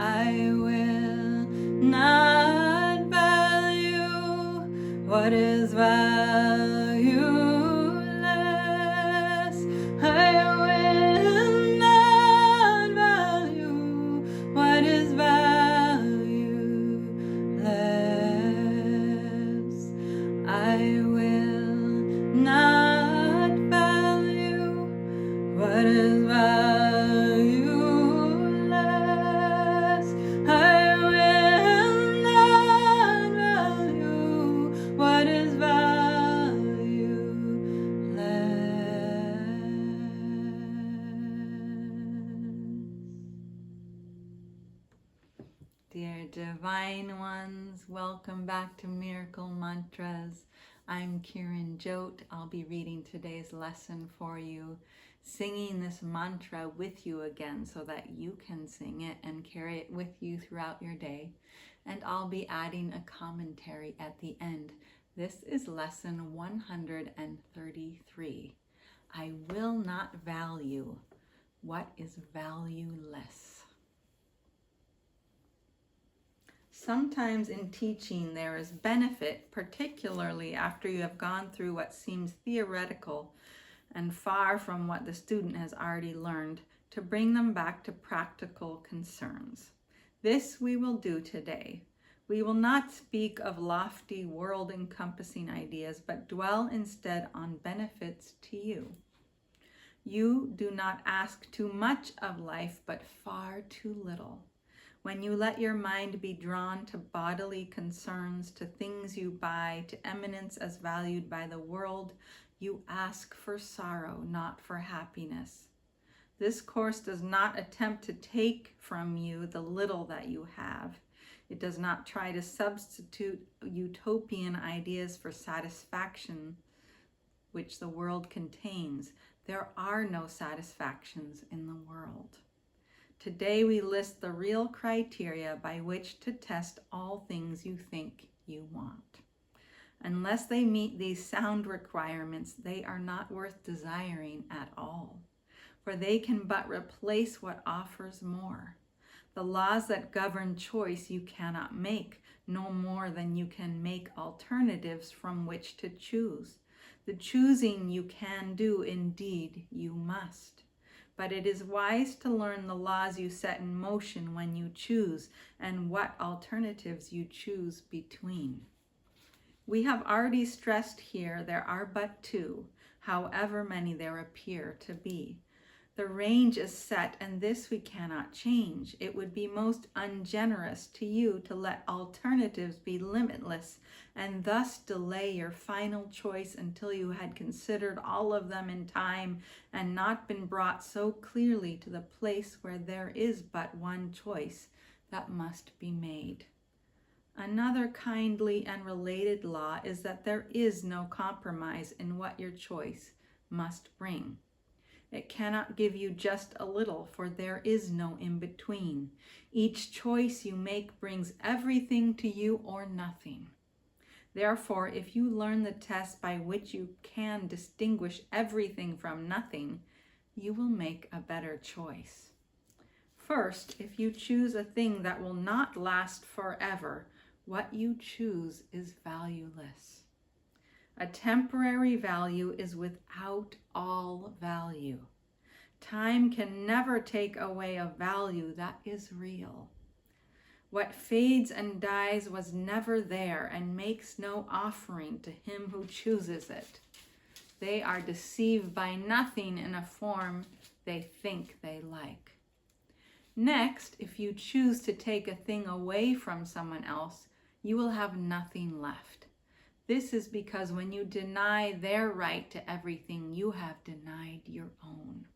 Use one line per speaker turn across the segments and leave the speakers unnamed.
I will not value what is valueless. I will not value what is valueless. I will not value what is valueless. I will not value what is valueless. Dear Divine Ones, welcome back to Miracle Mantras. I'm Kiran Jot. I'll be reading today's lesson for you, singing this mantra with you again so that you can sing it and carry it with you throughout your day. And I'll be adding a commentary at the end. This is lesson 133. I will not value what is valueless. Sometimes in teaching there is benefit, particularly after you have gone through what seems theoretical and far from what the student has already learned, to bring them back to practical concerns. This we will do today. We will not speak of lofty world-encompassing ideas, but dwell instead on benefits to you. You do not ask too much of life, but far too little. When you let your mind be drawn to bodily concerns, to things you buy, to eminence as valued by the world, you ask for sorrow, not for happiness. This course does not attempt to take from you the little that you have. It does not try to substitute utopian ideas for satisfaction, which the world contains. There are no satisfactions in the world. Today we list the real criteria by which to test all things you think you want. Unless they meet these sound requirements, they are not worth desiring at all, for they can but replace what offers more. The laws that govern choice you cannot make, no more than you can make alternatives from which to choose. The choosing you can do, indeed you must. But it is wise to learn the laws you set in motion when you choose, and what alternatives you choose between. We have already stressed here there are but two, however many there appear to be. The range is set, and this we cannot change. It would be most ungenerous to you to let alternatives be limitless, and thus delay your final choice until you had considered all of them in time and not been brought so clearly to the place where there is but one choice that must be made. Another kindly and related law is that there is no compromise in what your choice must bring. It cannot give you just a little, for there is no in-between. Each choice you make brings everything to you or nothing. Therefore, if you learn the test by which you can distinguish everything from nothing, you will make a better choice. First, if you choose a thing that will not last forever, what you choose is valueless. A temporary value is without all value. Time can never take away a value that is real. What fades and dies was never there and makes no offering to him who chooses it. They are deceived by nothing in a form they think they like. Next, if you choose to take a thing away from someone else, you will have nothing left. This is because when you deny their right to everything, you have denied your own.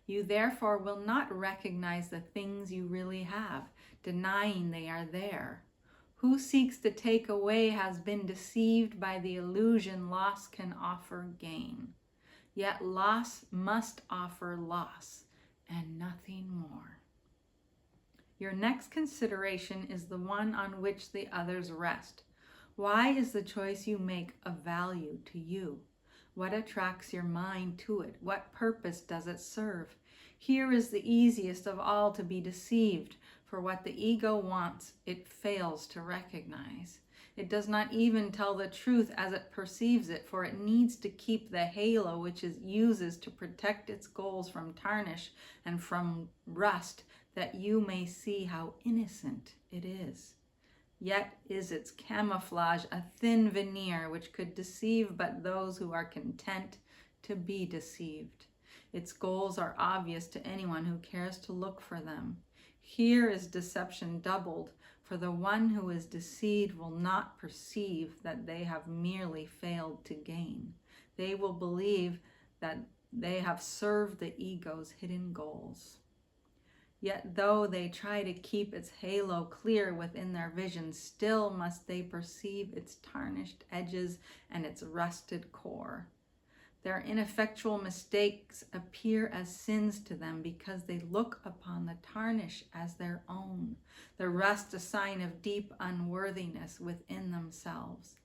You therefore will not recognize the things you really have, denying they are there. Who seeks to take away has been deceived by the illusion loss can offer gain. Yet loss must offer loss, and nothing more. Your next consideration is the one on which the others rest. Why is the choice you make of value to you? What attracts your mind to it? What purpose does it serve? Here is the easiest of all to be deceived, For what the ego wants, it fails to recognize. It does not even tell the truth as it perceives it, for it needs to keep the halo which it uses to protect its goals from tarnish and from rust, that you may see how innocent it is. Yet is its camouflage a thin veneer which could deceive but those who are content to be deceived. Its goals are obvious to anyone who cares to look for them. Here is deception doubled, for the one who is deceived will not perceive that they have merely failed to gain. They will believe that they have served the ego's hidden goals. Yet though they try to keep its halo clear within their vision, still must they perceive its tarnished edges and its rusted core. Their ineffectual mistakes appear as sins to them because they look upon the tarnish as their own, the rust a sign of deep unworthiness within themselves.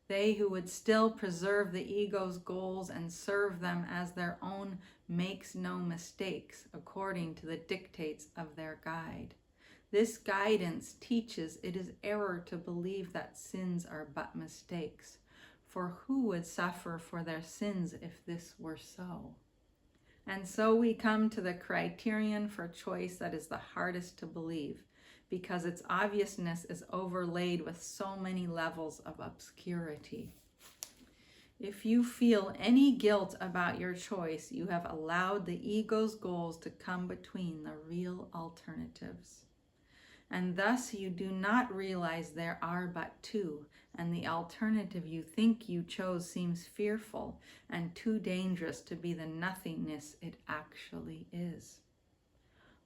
They who would still preserve the ego's goals and serve them as their own makes no mistakes according to the dictates of their guide. This guidance teaches it is error to believe that sins are but mistakes. For who would suffer for their sins if this were so? And so we come to the criterion for choice that is the hardest to believe, because its obviousness is overlaid with so many levels of obscurity. If you feel any guilt about your choice, you have allowed the ego's goals to come between the real alternatives. And thus you do not realize there are but two, and the alternative you think you chose seems fearful and too dangerous to be the nothingness it actually is.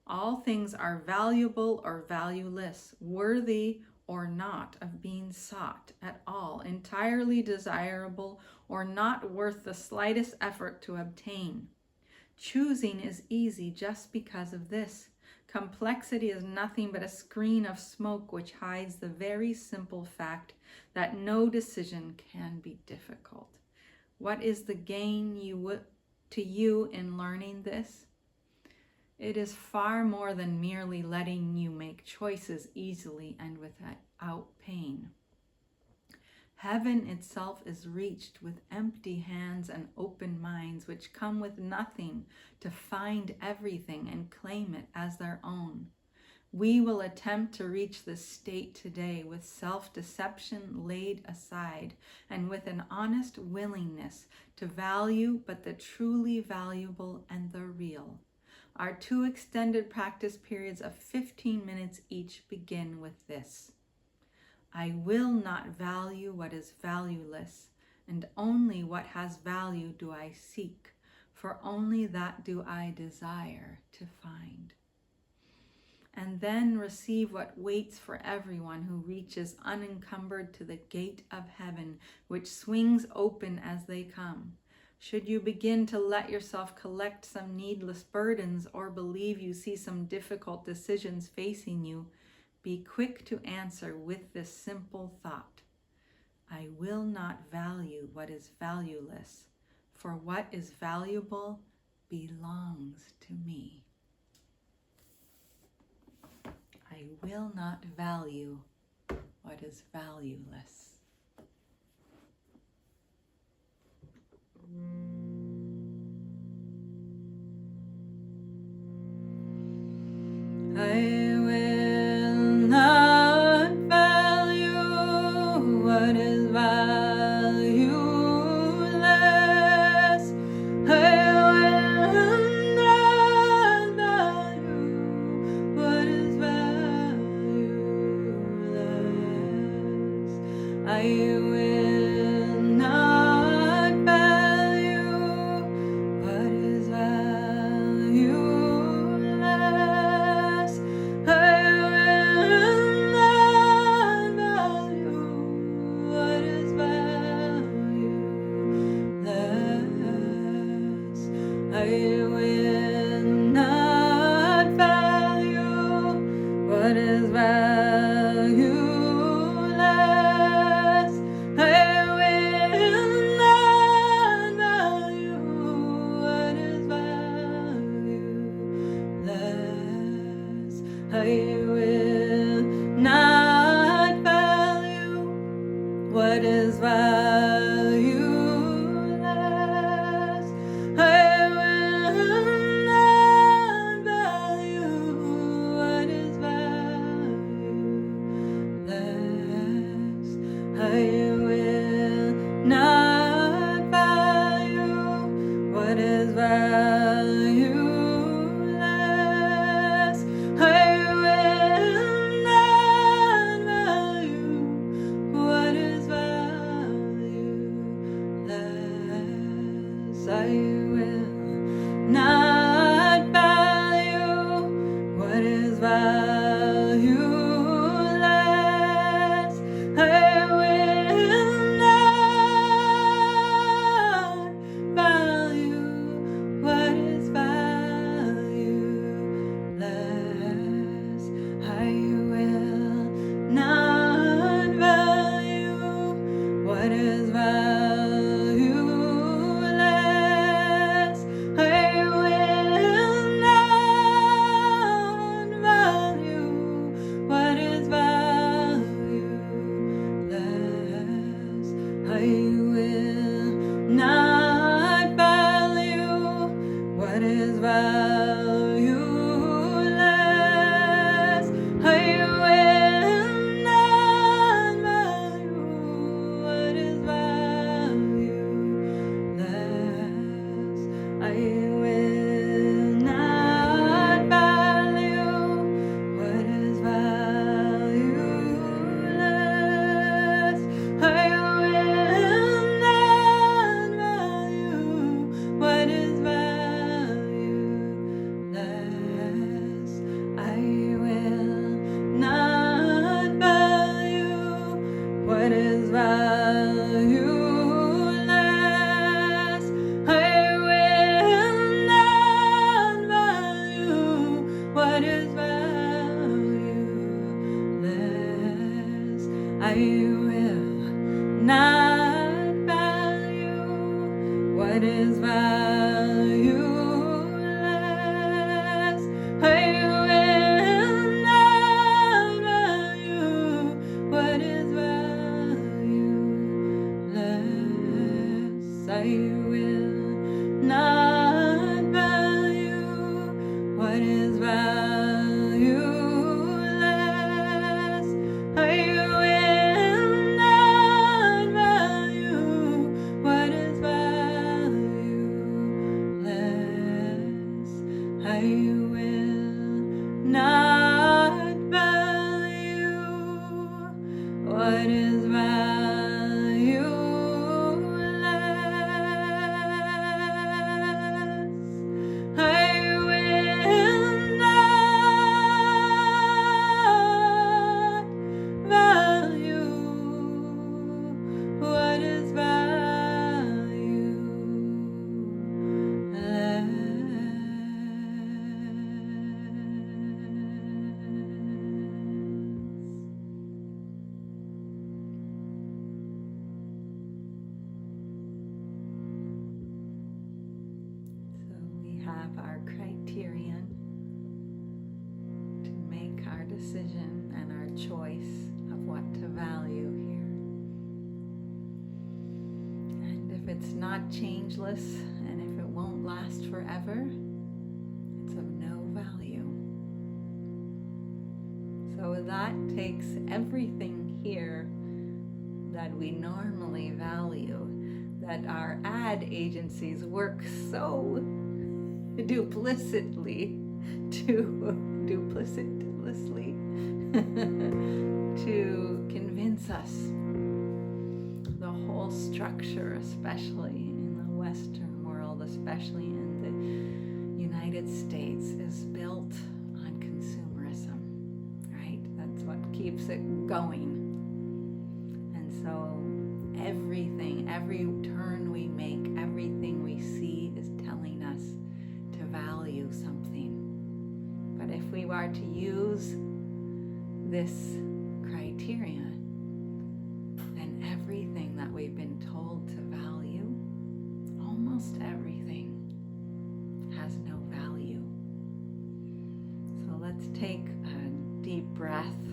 All things are valuable or valueless, worthy or not of being sought at all, entirely desirable or not worth the slightest effort to obtain. Choosing is easy just because of this. Complexity is nothing but a screen of smoke which hides the very simple fact that no decision can be difficult. What is the gain to you in learning this? It is far more than merely letting you make choices easily and without pain. Heaven itself is reached with empty hands and open minds which come with nothing to find everything and claim it as their own. We will attempt to reach this state today with self-deception laid aside and with an honest willingness to value but the truly valuable and the real. Our 2 extended practice periods of 15 minutes each begin with this. I will not value what is valueless, and only what has value do I seek, for only that do I desire to find. And then receive what waits for everyone who reaches unencumbered to the gate of heaven, which swings open as they come. Should you begin to let yourself collect some needless burdens or believe you see some difficult decisions facing you, be quick to answer with this simple thought. I will not value what is valueless, for what is valuable belongs to me. I will not value what is valueless. I will not value what is valueless. I will not value what is valueless. I will not value what is valueless. I will not value what is valueless. I will not value what is valueless. I will not value what is valueless. I will I will not value what is valueless. I will not value what is valueless. I will not value what is valueless. I will not value what is valueless. I will not value what is valueless. I will not value what is So we have our criterion to make our decision and our choice of what to value here. And if it's not changeless and if it won't last forever, it's of no value. So that takes everything here that we normally value, that our ad agencies work so duplicitously to convince us. The whole structure, especially in the Western world, especially in the United States, is built on consumerism, right? That's what keeps it going. And so everything, every turn we make, everything we see is telling us to value something. But if we are to use this criterion, then everything that we've been told to value, almost everything, has no value. So let's take a deep breath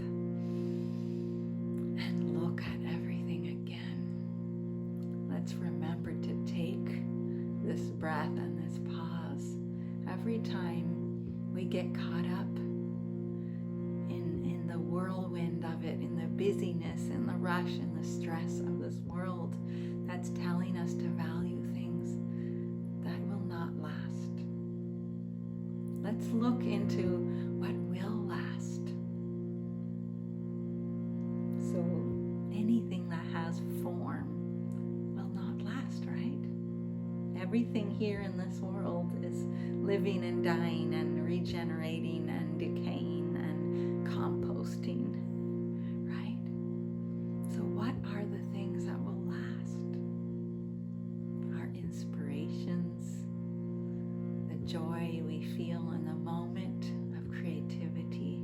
and look at everything again. Let's remember to take this breath and this pause every time we get caught up in the whirlwind of it, in the busyness, in the rush, in the stress of this world that's telling us to value things that will not last. Let's look into what will last. So anything that has form will not last, right? Everything here in this world is living and dying and regenerating and decaying and composting, right? So what are the things that will last? Our inspirations, the joy we feel in the moment of creativity,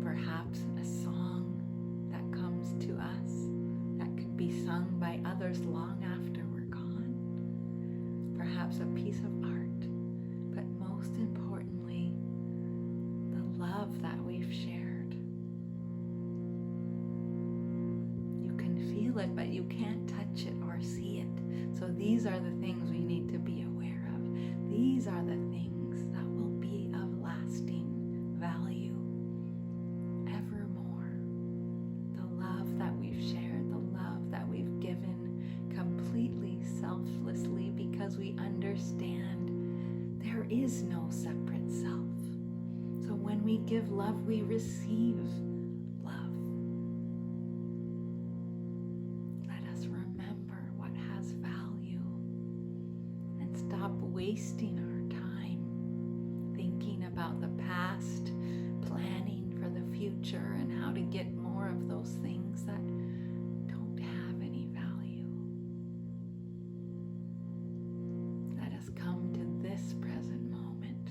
perhaps a song that comes to us that could be sung by others long after we're gone, perhaps a piece of art, but most importantly, the love that we've shared. You can feel it, but you can't touch it or see it. So these are the things we need to be aware of. These are the things that will be of lasting value evermore. The love that we've shared, the love that we've given completely selflessly, because we understand there is no separate self. So when we give love, we receive love. Let us remember what has value and stop wasting our time thinking about the past, planning for the future, and how to get more of those things that don't have any value. Let us come to this present moment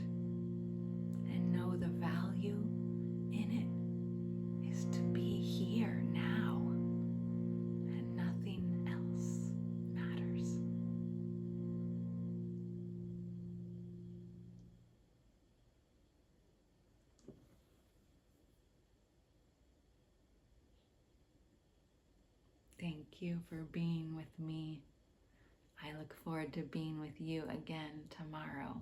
and know the value in it, Thank you for being with me. I look forward to being with you again tomorrow.